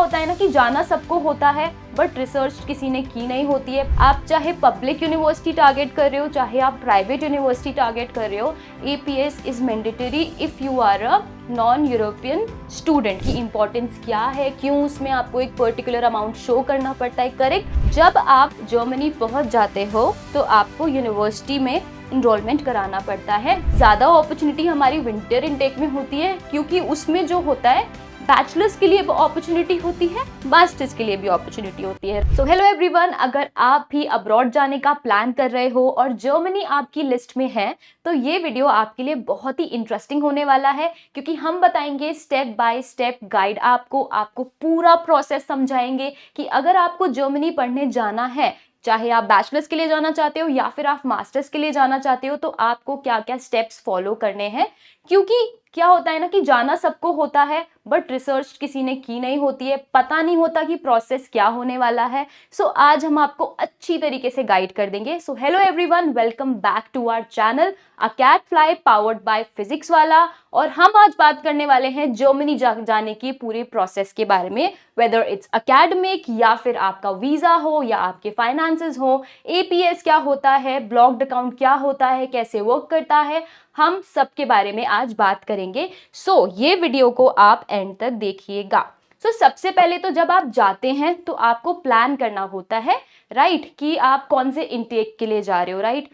होता है ना कि जाना सबको होता है बट रिसर्च किसी ने की नहीं होती है। आप चाहे पब्लिक यूनिवर्सिटी टारगेट कर रहे हो, चाहे आप प्राइवेट यूनिवर्सिटी टारगेट कर रहे हो, APS is mandatory if you are a non European student. की इंपॉर्टेंस क्या है, क्यों उसमें आपको एक पर्टिकुलर अमाउंट शो करना पड़ता है। करेक्ट, जब आप जर्मनी पहुंच जाते हो तो आपको यूनिवर्सिटी में इनरोलमेंट कराना पड़ता है। ज़्यादा अपॉर्चुनिटी हमारी विंटर इनटेक में होती है क्योंकि उसमें जो होता है बैचलर्स के लिए अपॉर्चुनिटी होती है, मास्टर्स के लिए भी अपॉर्चुनिटी होती है। सो हेलो एवरीवन, अगर आप भी अब्रॉड जाने का प्लान कर रहे हो और जर्मनी आपकी लिस्ट में है तो ये वीडियो आपके लिए बहुत ही इंटरेस्टिंग होने वाला है क्योंकि हम बताएंगे स्टेप बाय स्टेप गाइड, आपको पूरा प्रोसेस समझाएंगे कि अगर आपको जर्मनी पढ़ने जाना है, चाहे आप बैचलर्स के लिए जाना चाहते हो या फिर आप मास्टर्स के लिए जाना चाहते हो, तो आपको क्या क्या स्टेप्स फॉलो करने हैं। क्योंकि क्या होता है ना कि जाना सबको होता है बट रिसर्च किसी ने की नहीं होती है, पता नहीं होता कि प्रोसेस क्या होने वाला है। सो आज हम आपको अच्छी तरीके से गाइड कर देंगे। So hello everyone, welcome back to our channel अकेड फ्लाई पावर्ड बाय फिजिक्स वाला। और हम आज बात करने वाले हैं जर्मनी जाने की पूरे प्रोसेस के बारे में, वेदर इट्स अकेडमिक या फिर आपका वीजा हो या आपके फाइनेंसेस हो, एपीएस क्या होता है, ब्लॉक्ड अकाउंट क्या होता है, कैसे वर्क करता है, हम सब के बारे में आज बात करेंगे। सो ये वीडियो को आप एंड तक देखिएगा। सबसे पहले तो जब आप जाते हैं तो आपको प्लान करना होता है, राइट, कि आप कौन से इनटेक के लिए जा रहे हो, राइट।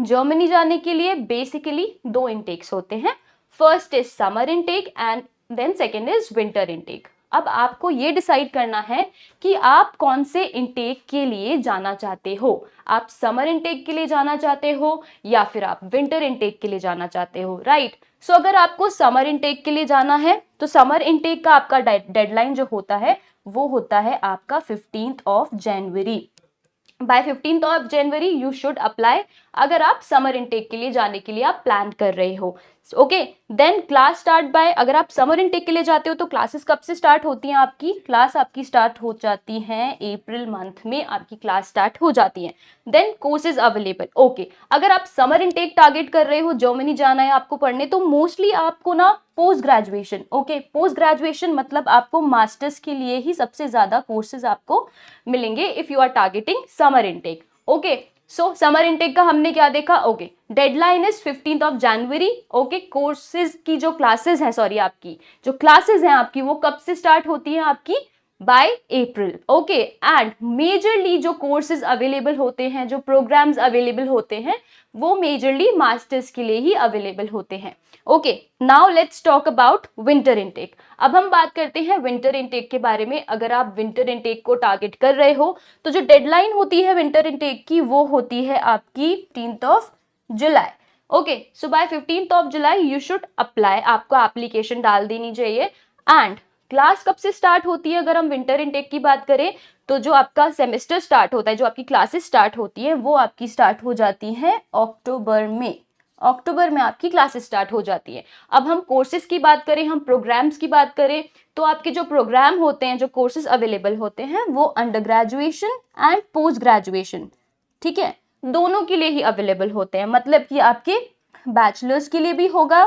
जर्मनी जाने के लिए बेसिकली 2 इनटेक्स होते हैं। First is summer intake and then second is winter intake. अब आपको ये डिसाइड करना है कि आप कौन से इनटेक के लिए जाना चाहते हो। आप समर इनटेक के लिए जाना चाहते हो या फिर आप विंटर इनटेक के लिए जाना चाहते हो, राइट। अगर आपको समर इनटेक के लिए जाना है तो समर इनटेक का आपका डेडलाइन जो होता है वो होता है आपका 15th of January. By 15th of January you should apply, अगर आप समर इनटेक के लिए जाने के लिए आप प्लान कर रहे हो। Okay, then class start by, अगर आप समर इनटेक के लिए जाते हो तो क्लासेस कब से स्टार्ट होती हैं आपकी, क्लास आपकी स्टार्ट हो जाती हैं अप्रैल मंथ में, आपकी क्लास स्टार्ट हो जाती है। Then courses available. ओके, अगर आप समर इनटेक टारगेट कर रहे हो, जर्मनी जाना है आपको पढ़ने, तो मोस्टली आपको ना post graduation, okay, post graduation मतलब आपको मास्टर्स के लिए ही सबसे ज्यादा कोर्सेज आपको मिलेंगे if you are targeting summer intake. Okay, summer intake का हमने क्या देखा, okay, deadline is 15th of January. Okay, courses की जो क्लासेस हैं, सॉरी आपकी जो क्लासेस हैं आपकी वो कब से स्टार्ट होती हैं आपकी, by April. Okay, and majorly जो कोर्सेज अवेलेबल होते हैं, जो प्रोग्राम्स अवेलेबल होते हैं, वो मेजरली मास्टर्स के लिए ही अवेलेबल होते हैं। Okay, now let's talk about winter intake. अब हम बात करते हैं विंटर इनटेक के बारे में। अगर आप विंटर इनटेक को टारगेट कर रहे हो तो जो डेडलाइन होती है विंटर इनटेक की वो होती है आपकी 15th of July. Okay, so by 15th of July you should apply, आपको एप्लीकेशन डाल देनी चाहिए। एंड क्लास कब से स्टार्ट होती है, अगर हम विंटर इनटेक की बात करें तो जो आपका सेमेस्टर स्टार्ट होता है, जो आपकी क्लासेस स्टार्ट होती है वो आपकी स्टार्ट हो जाती है अक्टूबर में। अक्टूबर में आपकी क्लासेस स्टार्ट हो जाती है। अब हम कोर्सेज की बात करें, हम प्रोग्राम्स की बात करें, तो आपके जो प्रोग्राम होते हैं, जो कोर्सेज अवेलेबल होते हैं वो under graduation and post graduation, ठीक है, दोनों के लिए ही अवेलेबल होते हैं। मतलब कि आपके बैचलर्स के लिए भी होगा,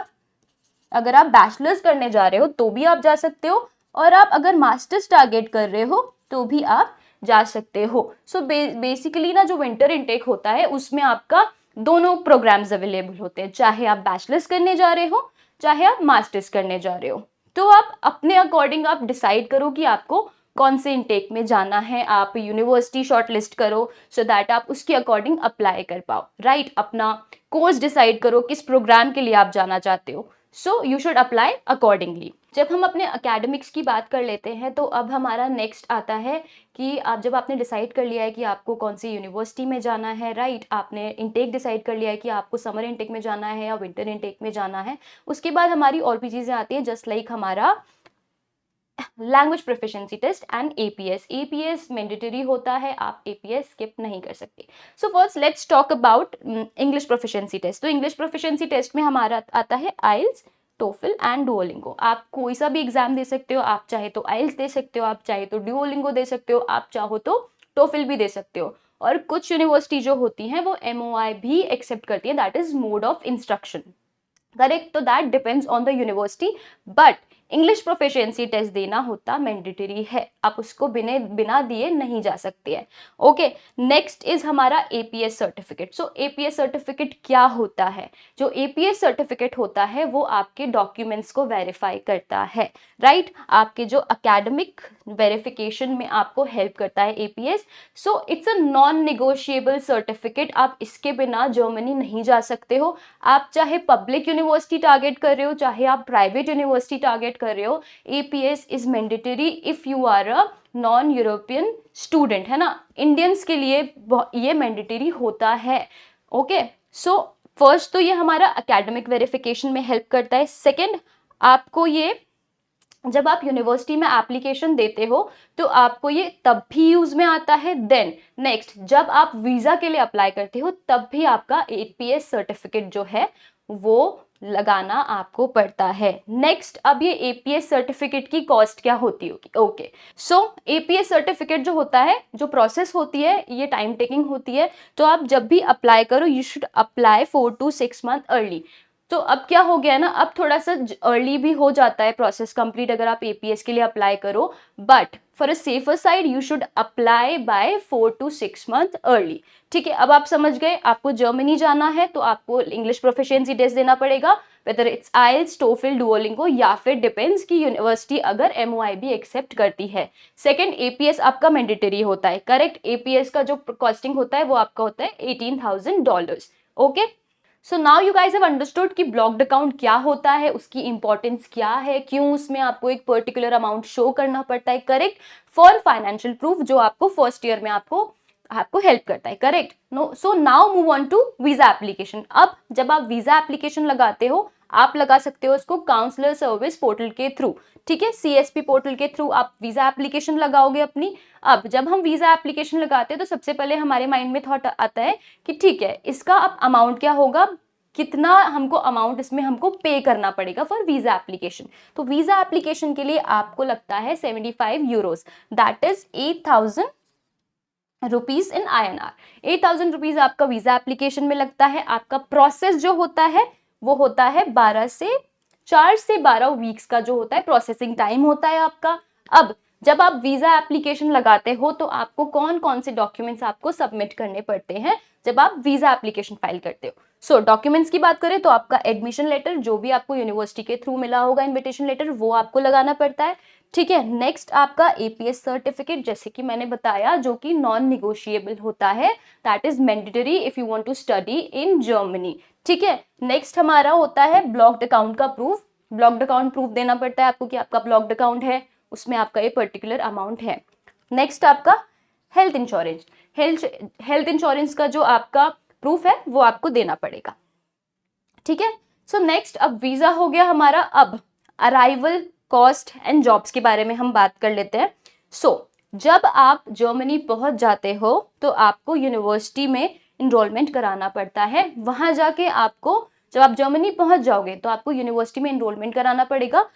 अगर आप बैचलर्स करने जा रहे हो तो भी आप जा सकते हो, और आप अगर मास्टर्स टारगेट कर रहे हो तो भी आप जा सकते हो। बेसिकली ना जो विंटर इनटेक होता है उसमें आपका दोनों प्रोग्राम्स अवेलेबल होते हैं, चाहे आप बैचलर्स करने जा रहे हो चाहे आप मास्टर्स करने जा रहे हो। तो आप अपने अकॉर्डिंग आप डिसाइड करो कि आपको कौन से इनटेक में जाना है, आप यूनिवर्सिटी शॉर्टलिस्ट करो सो दैट आप उसके अकॉर्डिंग अप्लाई कर पाओ, राइट। अपना कोर्स डिसाइड करो किस प्रोग्राम के लिए आप जाना चाहते हो, so you should apply accordingly. जब हम अपने अकेडमिक्स की बात कर लेते हैं तो अब हमारा नेक्स्ट आता है कि जब आपने डिसाइड कर लिया है कि आपको कौन सी यूनिवर्सिटी में जाना है, राइट, आपने इनटेक डिसाइड कर लिया है कि आपको समर इनटेक में जाना है या विंटर इनटेक में जाना है, उसके बाद हमारी और भी चीज़ें आती हैं, जस्ट लाइक हमारा language proficiency test and APS. APS mandatory होता है, आप एपीएस स्किप नहीं कर सकते। So first let's talk about English proficiency test. तो इंग्लिश प्रोफिशिएंसी टेस्ट में हमारा आता है आइल्स, टोफल एंड डुओलिंगो। आप कोई सा भी एग्जाम दे सकते हो, आप चाहे तो आइल्स दे सकते हो, आप चाहे तो डुओलिंगो दे सकते हो, आप चाहो तो टोफल भी दे सकते हो। और कुछ यूनिवर्सिटी जो होती हैं वो MOI भी एक्सेप्ट करती है, that is mode of instruction, correct. तो that depends on the university, but English proficiency test देना होता मैंडेटरी है, आप उसको बिना दिए नहीं जा सकते हैं। ओके, नेक्स्ट इज हमारा एपीएस सर्टिफिकेट। सो एपीएस सर्टिफिकेट क्या होता है? जो एपीएस सर्टिफिकेट होता है वो आपके डॉक्यूमेंट्स को वेरीफाई करता है, राइट? आपके जो एकेडमिक वेरिफिकेशन में आपको हेल्प करता है APS. So it's a non negotiable certificate, आप इसके बिना जर्मनी नहीं जा सकते हो। आप चाहे पब्लिक यूनिवर्सिटी टारगेट कर रहे हो, चाहे आप प्राइवेट यूनिवर्सिटी टारगेट कर रहे हो, APS is mandatory if you are a non European student, है ना? इंडियंस के लिए ये मैंडेटरी होता है। ओके, सो फर्स्ट तो ये हमारा एकेडमिक वेरिफिकेशन में हेल्प करता है। सेकेंड, आपको ये जब आप यूनिवर्सिटी में एप्लीकेशन देते हो तो आपको ये तब भी यूज में आता है। देन नेक्स्ट, जब आप वीजा के लिए अप्लाई करते हो तब भी आपका एपीएस सर्टिफिकेट जो है वो लगाना आपको पड़ता है। नेक्स्ट, अब ये एपीएस सर्टिफिकेट की कॉस्ट क्या होती होगी? ओके, सो एपीएस सर्टिफिकेट जो होता है, जो प्रोसेस होती है, ये टाइम टेकिंग होती है। तो आप जब भी अप्लाई करो, you should apply 4 to 6 month early. तो अब क्या हो गया ना, अब थोड़ा सा अर्ली भी हो जाता है प्रोसेस कंप्लीट अगर आप एपीएस के लिए अप्लाई करो, but for a safer side you should apply bye 4 to 6 month early. ठीक है, अब आप समझ गए, आपको जर्मनी जाना है तो आपको इंग्लिश प्रोफिशिएंसी टेस्ट देना पड़ेगा, whether it's IELTS, TOEFL, Duolingo, या फिर डिपेंड्स की यूनिवर्सिटी अगर एमओआईबी एक्सेप्ट करती है। सेकंड, एपीएस आपका मैंडेटरी होता है, करेक्ट? एपीएस का जो कॉस्टिंग होता है वो आपका होता है $18,000। Okay, so now you guys have understood कि ब्लॉक्ड अकाउंट क्या होता है, उसकी इंपॉर्टेंस क्या है, क्यों उसमें आपको एक पर्टिकुलर अमाउंट शो करना पड़ता है, करेक्ट? फॉर फाइनेंशियल प्रूफ, जो आपको फर्स्ट ईयर में आपको हेल्प करता है, correct? No, so now move on to visa application. अब जब आप वीजा एप्लीकेशन लगाते हो, आप लगा सकते हो उसको काउंसलर सर्विस पोर्टल के थ्रू, ठीक है? सीएसपी पोर्टल के थ्रू आप वीजा एप्लीकेशन लगाओगे अपनी। अब जब हम वीजा एप्लीकेशन लगाते हैं तो सबसे पहले हमारे माइंड में थॉट आता है कि ठीक है, इसका अब अमाउंट क्या होगा, कितना हमको अमाउंट इसमें हमको पे करना पड़ेगा फॉर वीजा एप्लीकेशन। तो वीजा एप्लीकेशन के लिए आपको लगता है 75 euros, that is 8,000 rupees in INR। 8,000 rupees आपका वीजा एप्लीकेशन में लगता है। आपका प्रोसेस जो होता है वो होता है 4 से 12 वीक्स का जो होता है प्रोसेसिंग टाइम होता है आपका। अब जब आप वीजा एप्लीकेशन लगाते हो तो आपको कौन कौन से डॉक्यूमेंट्स आपको सबमिट करने पड़ते हैं जब आप वीजा एप्लीकेशन फाइल करते हो? सो डॉक्यूमेंट्स की बात करें तो आपका एडमिशन लेटर, जो भी आपको यूनिवर्सिटी के थ्रू मिला होगा इन्विटेशन लेटर, वो आपको लगाना पड़ता है, ठीक है? नेक्स्ट, आपका एपीएस सर्टिफिकेट, जैसे कि मैंने बताया, जो कि नॉन निगोशिएबल होता है, that is mandatory if you want to study in Germany, ठीक है? नेक्स्ट हमारा होता है ब्लॉक्ड अकाउंट का प्रूफ। ब्लॉक्ड अकाउंट प्रूफ देना पड़ता है आपको कि आपका ब्लॉक्ड अकाउंट है, उसमें आपका ये पर्टिकुलर अमाउंट है। नेक्स्ट, आपका हेल्थ इंश्योरेंस। हेल्थ इंश्योरेंस का जो आपका प्रूफ है वो आपको देना पड़ेगा, ठीक है? सो नेक्स्ट, अब वीजा हो गया हमारा। अब अराइवल, कॉस्ट एंड जॉब्स के बारे में हम बात कर लेते हैं। सो जब आप जर्मनी पहुंच जाते हो तो आपको यूनिवर्सिटी में इनरोलमेंट कराना पड़ता है। वहां जाके आपको, जब आप जर्मनी पहुंच जाओगे तो आपको यूनिवर्सिटी में इनरोलमेंट कराना पड़ेगा।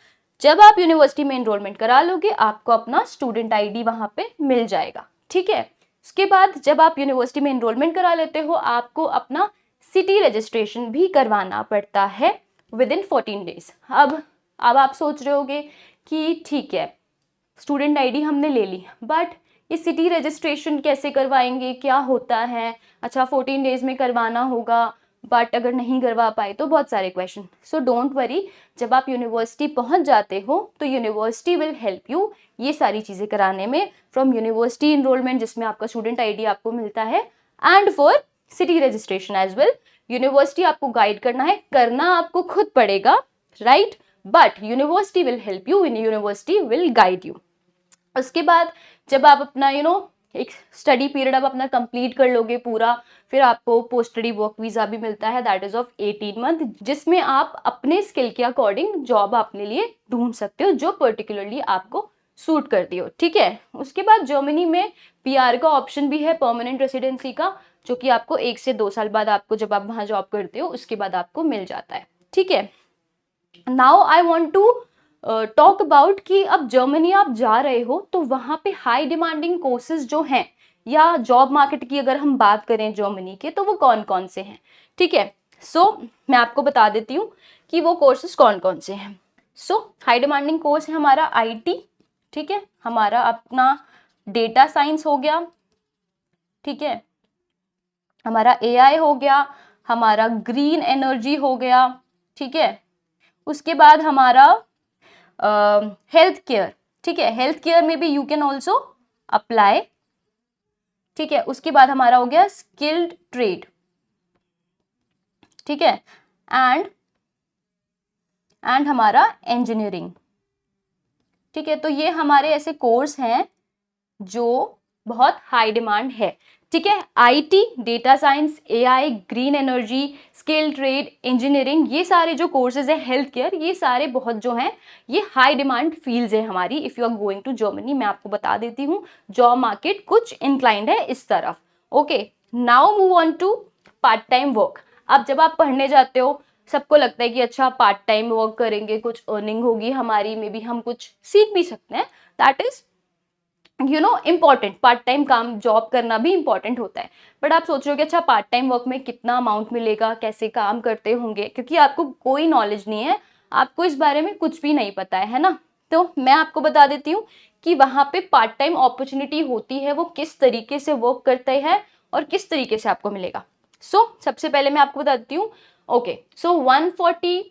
जब आप यूनिवर्सिटी में इनरोलमेंट करा लोगे, आपको अपना स्टूडेंट आईडी वहां पे मिल जाएगा, ठीक है? उसके बाद जब आप यूनिवर्सिटी में इनरोलमेंट करा लेते हो, आपको अपना सिटी रजिस्ट्रेशन भी करवाना पड़ता है विद इन 14 डेज। अब आप सोच रहे होगे कि ठीक है, स्टूडेंट आईडी हमने ले ली, बट ये सिटी रजिस्ट्रेशन कैसे करवाएंगे, क्या होता है? अच्छा, 14 डेज में करवाना होगा, बट अगर नहीं करवा पाए तो बहुत सारे क्वेश्चन। सो डोंट वरी, जब आप यूनिवर्सिटी पहुंच जाते हो तो यूनिवर्सिटी विल हेल्प यू ये सारी चीज़ें कराने में, फ्रॉम यूनिवर्सिटी इनरोलमेंट जिसमें आपका स्टूडेंट आईडी आपको मिलता है, and for city registration as well. University आपको गाइड करना आपको खुद पड़ेगा, right? But university will help you, university will guide you. उसके बाद जब आप अपना एक स्टडी पीरियड आप अपना कंप्लीट कर लोगे पूरा, फिर आपको पोस्ट स्टडी वर्क वीज़ा भी मिलता है, दैट इज ऑफ 18 मंथ, जिसमें आप अपने स्किल के अकॉर्डिंग जॉब अपने लिए ढूंढ सकते हो जो पर्टिकुलरली आपको सूट करती हो, ठीक है? उसके बाद जर्मनी में PR का ऑप्शन भी है, परमानेंट रेसिडेंसी का, जो कि आपको 1 से 2 साल बाद आपको, जब आप वहाँ जॉब करते हो उसके बाद आपको मिल जाता है, ठीक है? Now I want to talk about कि अब जर्मनी आप जा रहे हो तो वहाँ पे हाई डिमांडिंग कोर्सेज जो हैं, या जॉब मार्केट की अगर हम बात करें जर्मनी के, तो वो कौन कौन से हैं, ठीक है? सो मैं आपको बता देती हूँ कि वो कोर्सेज कौन कौन से हैं। सो हाई डिमांडिंग कोर्स है हमारा आईटी, ठीक है, हमारा अपना डेटा साइंस हो गया, ठीक है, हमारा एआई हो गया, हमारा ग्रीन एनर्जी हो गया, ठीक है, उसके बाद हमारा हेल्थ केयर, ठीक है, हेल्थ केयर में भी यू कैन ऑल्सो अप्लाई, ठीक है, उसके बाद हमारा हो गया स्किल्ड ट्रेड, ठीक है, एंड हमारा इंजीनियरिंग, ठीक है। तो ये हमारे ऐसे कोर्स हैं जो बहुत हाई डिमांड है, ठीक है। IT, data science, AI, green energy, skill trade, engineering, ये सारे जो कोर्सेज हैं, हेल्थ केयर, ये सारे बहुत जो हैं ये हाई डिमांड फील्ड्स है हमारी। If you are going to Germany, मैं आपको बता देती हूँ जॉब मार्केट कुछ इंक्लाइंड है इस तरफ। Okay, now move on to part time work. अब जब आप पढ़ने जाते हो, सबको लगता है कि अच्छा पार्ट टाइम वर्क करेंगे, कुछ अर्निंग होगी हमारी, मे बी हम कुछ सीख भी सकते हैं, that is important. Part time काम जॉब करना भी इंपॉर्टेंट होता है, बट आप सोच रहे हो कि अच्छा पार्ट टाइम वर्क में कितना अमाउंट मिलेगा, कैसे काम करते होंगे, क्योंकि आपको कोई नॉलेज नहीं है, आपको इस बारे में कुछ भी नहीं पता है ना। तो मैं आपको बता देती हूँ कि वहाँ पे पार्ट टाइम अपॉर्चुनिटी होती है, वो किस तरीके से वर्क करते हैं और किस तरीके से आपको मिलेगा। सबसे पहले मैं आपको बता देती हूँ। Okay, 140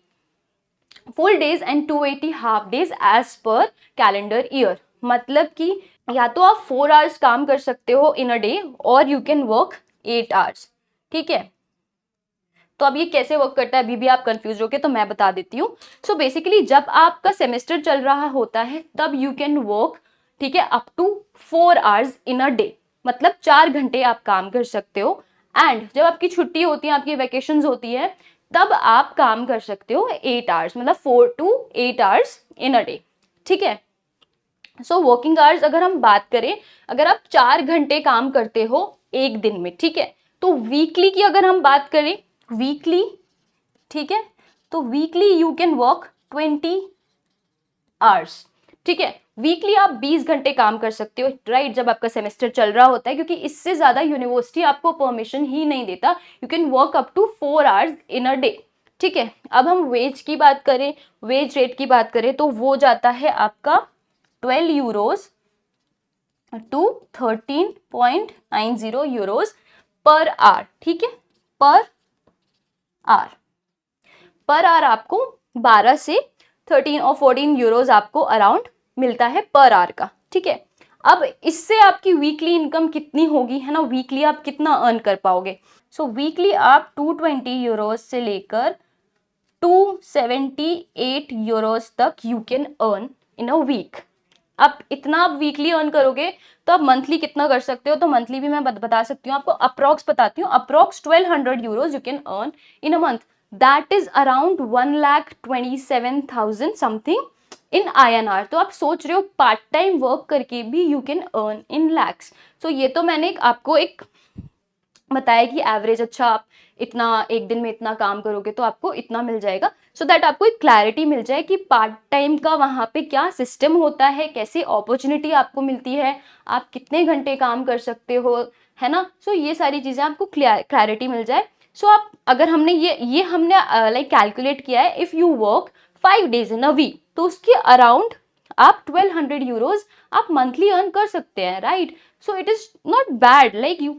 full days and 280 half days as per calendar year, मतलब कि या तो आप 4 आवर्स काम कर सकते हो इन अ डे और यू कैन वर्क 8 आवर्स, ठीक है। तो अब ये कैसे वर्क करता है, अभी भी आप कंफ्यूज हो गए तो मैं बता देती हूँ। सो बेसिकली जब आपका सेमेस्टर चल रहा होता है तब यू कैन वर्क, ठीक है, up to 4 hours in a day, मतलब 4 घंटे आप काम कर सकते हो। एंड जब आपकी छुट्टी होती है, आपकी वेकेशंस होती है, तब आप काम कर सकते हो 8 आवर्स, मतलब 4 to 8 hours in a day, ठीक है। सो वर्किंग आवर्स अगर हम बात करें, अगर आप 4 घंटे काम करते हो एक दिन में, ठीक है, तो वीकली की अगर हम बात करें, वीकली, ठीक है, तो weekly you can work 20 hours, ठीक है। वीकली आप 20 घंटे काम कर सकते हो, राइट, जब आपका सेमेस्टर चल रहा होता है, क्योंकि इससे ज्यादा यूनिवर्सिटी आपको परमिशन ही नहीं देता। You can work up to 4 hours in a day, ठीक है। अब हम वेज की बात करें, वेज रेट की बात करें, तो वो जाता है आपका 12 euros to 13.90 euros per hour, ठीक है, पर आवर, पर आवर आपको 12 से 13 और 14 यूरोज आपको अराउंड मिलता है पर आवर का, ठीक है। अब इससे आपकी वीकली इनकम कितनी होगी, है ना, वीकली आप कितना अर्न कर पाओगे। वीकली आप 220 यूरोज से लेकर 278 यूरोज तक you can earn in a week. अब इतना आप वीकली अर्न करोगे तो आप मंथली कितना कर सकते हो, तो मंथली भी मैं बता सकती हूँ आपको, अप्रॉक्स बताती हूँ, approx 1200 euros you can earn in a month, that is around 1,27,000 something in INR। तो आप सोच रहे हो पार्ट टाइम वर्क करके भी यू कैन अर्न इन लैक्स। तो ये तो मैंने आपको एक बताया कि एवरेज, अच्छा आप इतना एक दिन में इतना काम करोगे तो आपको इतना मिल जाएगा, सो दैट आपको एक क्लैरिटी मिल जाए कि पार्ट टाइम का वहाँ पे क्या सिस्टम होता है, कैसे अपॉर्चुनिटी आपको मिलती है, आप कितने घंटे काम कर सकते हो, है ना। सो ये सारी चीज़ें आपको क्लैरिटी मिल जाए। सो आप अगर हमने ये हमने लाइक कैलकुलेट किया है, if you work 5 days in a week, तो उसके अराउंड आप 1200 यूरोज आप मंथली अर्न कर सकते हैं, right. So it is not bad, like you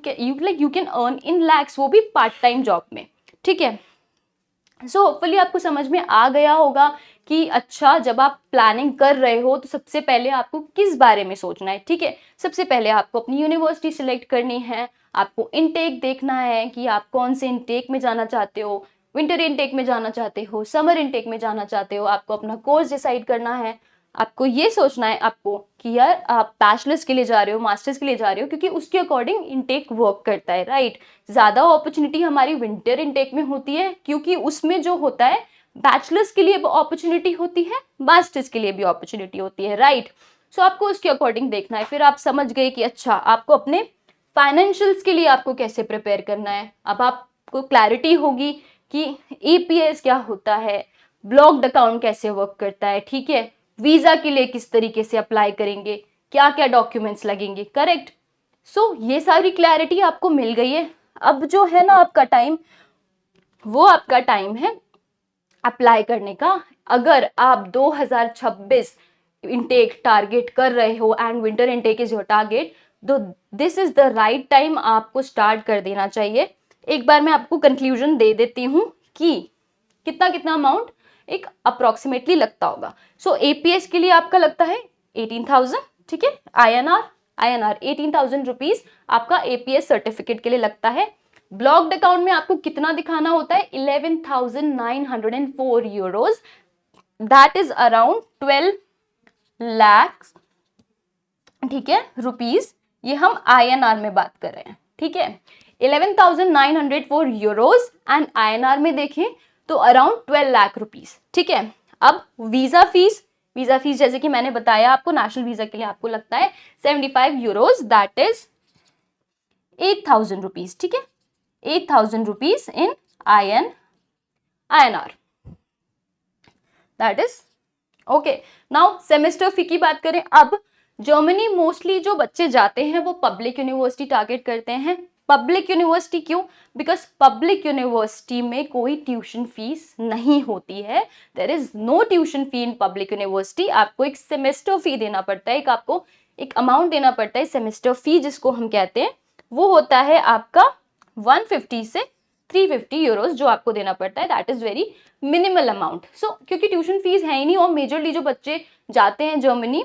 can earn इन लैक्स, वो भी पार्ट टाइम जॉब में, ठीक है। सो होपफुली आपको समझ में आ गया होगा कि अच्छा जब आप प्लानिंग कर रहे हो तो सबसे पहले आपको किस बारे में सोचना है, ठीक है। सबसे पहले आपको अपनी यूनिवर्सिटी सिलेक्ट करनी है, आपको इनटेक देखना है कि आप कौन से इनटेक में जाना चाहते हो, विंटर इनटेक में जाना चाहते हो, समर इनटेक में जाना चाहते हो, आपको अपना कोर्स डिसाइड करना है, आपको ये सोचना है आपको कि यार आप बैचलर्स के लिए जा रहे हो, मास्टर्स के लिए जा रहे हो, क्योंकि उसके अकॉर्डिंग इनटेक वर्क करता है, राइट। ज़्यादा अपॉर्चुनिटी हमारी विंटर इनटेक में होती है, क्योंकि उसमें जो होता है बैचलर्स के लिए अपॉर्चुनिटी होती है, मास्टर्स के लिए भी अपॉर्चुनिटी होती है, राइट। सो आपको उसके अकॉर्डिंग देखना है। फिर आप समझ गए कि अच्छा आपको अपने फाइनेंशियल्स के लिए आपको कैसे प्रिपेयर करना है, अब आपको क्लैरिटी होगी कि EPS क्या होता है, ब्लॉक्ड अकाउंट कैसे वर्क करता है, ठीक है, वीजा के लिए किस तरीके से अप्लाई करेंगे, क्या क्या डॉक्यूमेंट्स लगेंगे, करेक्ट। सो ये सारी क्लैरिटी आपको मिल गई है। अब जो है ना आपका टाइम, वो आपका टाइम है अप्लाई करने का अगर आप 2026 इंटेक टारगेट कर रहे हो and winter intake is your target, तो this is the right time आपको स्टार्ट कर देना चाहिए। एक बार मैं आपको कंक्लूजन दे देती हूँ कि कितना कितना अमाउंट एक अप्रोक्सीमेटली लगता होगा। सो एपीएस के लिए आपका लगता है 18,000, ठीक है, INR 18,000 रुपीज आपका एपीएस सर्टिफिकेट के लिए लगता है। ब्लॉक्ड अकाउंट में आपको कितना दिखाना होता है? 11,904 euros, that is around 12 lakh, ठीक है, रुपीज। ये हम INR में बात कर रहे हैं, ठीक है। 11,904 यूरोज एंड INR में देखें तो अराउंड 12 लाख रुपीज, ठीक है। अब वीजा फीस जैसे कि मैंने बताया आपको, नेशनल वीजा के लिए आपको लगता है 75 यूरोज, दैट इज 8,000 रुपीज, ठीक है, 8,000 rupees in INR, that is okay. Now semester fee की बात करें। अब जर्मनी मोस्टली जो बच्चे जाते हैं वो पब्लिक यूनिवर्सिटी टारगेट करते हैं। पब्लिक यूनिवर्सिटी क्यों? बिकॉज पब्लिक यूनिवर्सिटी में कोई ट्यूशन फीस नहीं होती है। There is no tuition fee in public university. आपको एक सेमेस्टर फी देना पड़ता है, आपको एक अमाउंट देना पड़ता है सेमेस्टर फी, जिसको हम कहते हैं, वो होता है आपका 150 से 350 यूरोज जो आपको देना पड़ता है। That is very minimal amount. So क्योंकि ट्यूशन फीस है ही नहीं और मेजरली जो बच्चे जाते हैं जर्मनी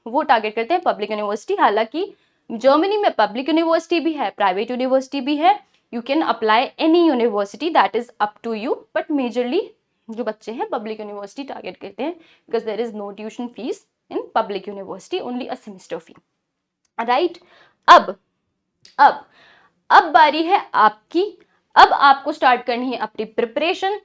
वो टारगेट करते हैं पब्लिक यूनिवर्सिटी। हालांकि जर्मनी में पब्लिक यूनिवर्सिटी भी है, प्राइवेट यूनिवर्सिटी भी है, you can apply any university, that is up to you, but majorly जो बच्चे हैं पब्लिक यूनिवर्सिटी टारगेट करते हैं because there is no tuition fees in public university, only a semester fee, right. अब बारी है आपकी। अब आपको स्टार्ट करनी है अपनी प्रिपरेशन।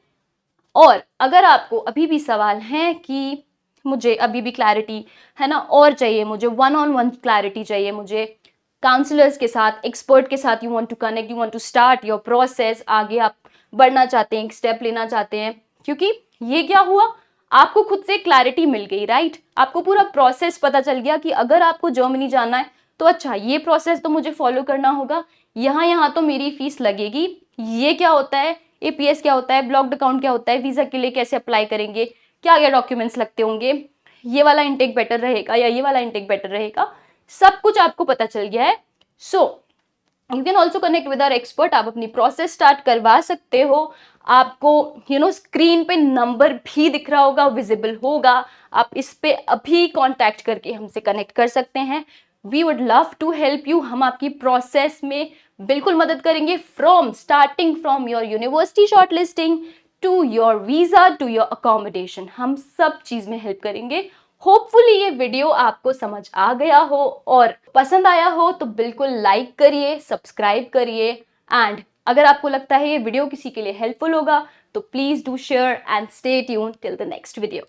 और अगर आपको अभी भी सवाल हैं कि मुझे अभी भी क्लैरिटी है ना और चाहिए, मुझे 1-on-1 क्लैरिटी चाहिए, मुझे काउंसलर्स के साथ, एक्सपर्ट के साथ, you want to connect, you want to start your process, आगे आप बढ़ना चाहते हैं, एक स्टेप लेना चाहते हैं, क्योंकि ये क्या हुआ, आपको खुद से क्लैरिटी मिल गई, राइट। आपको पूरा प्रोसेस पता चल गया कि अगर आपको जर्मनी जाना है तो अच्छा ये प्रोसेस तो मुझे फॉलो करना होगा, यहाँ तो मेरी फीस लगेगी, ये क्या होता है, एपीएस क्या होता है, ब्लॉक्ड अकाउंट क्या होता है, वीजा के लिए कैसे अप्लाई करेंगे, क्या क्या डॉक्यूमेंट्स लगते होंगे, ये वाला इंटेक बेटर रहेगा या ये वाला इंटेक बेटर रहेगा, सब कुछ आपको पता चल गया है। So you can also connect with our expert. आप अपनी प्रोसेस स्टार्ट करवा सकते हो। आपको स्क्रीन पे नंबर भी दिख रहा होगा, विजिबल होगा, आप इस पे अभी कांटेक्ट करके हमसे कनेक्ट कर सकते हैं। We would love to help you. हम आपकी प्रोसेस में बिल्कुल मदद करेंगे, starting from your university short listing to your visa to your accommodation, हम सब चीज में हेल्प करेंगे। होपफुली ये वीडियो आपको समझ आ गया हो और पसंद आया हो तो बिल्कुल लाइक करिए, सब्सक्राइब करिए, एंड अगर आपको लगता है ये वीडियो किसी के लिए हेल्पफुल होगा तो please do share and stay tuned till the next video.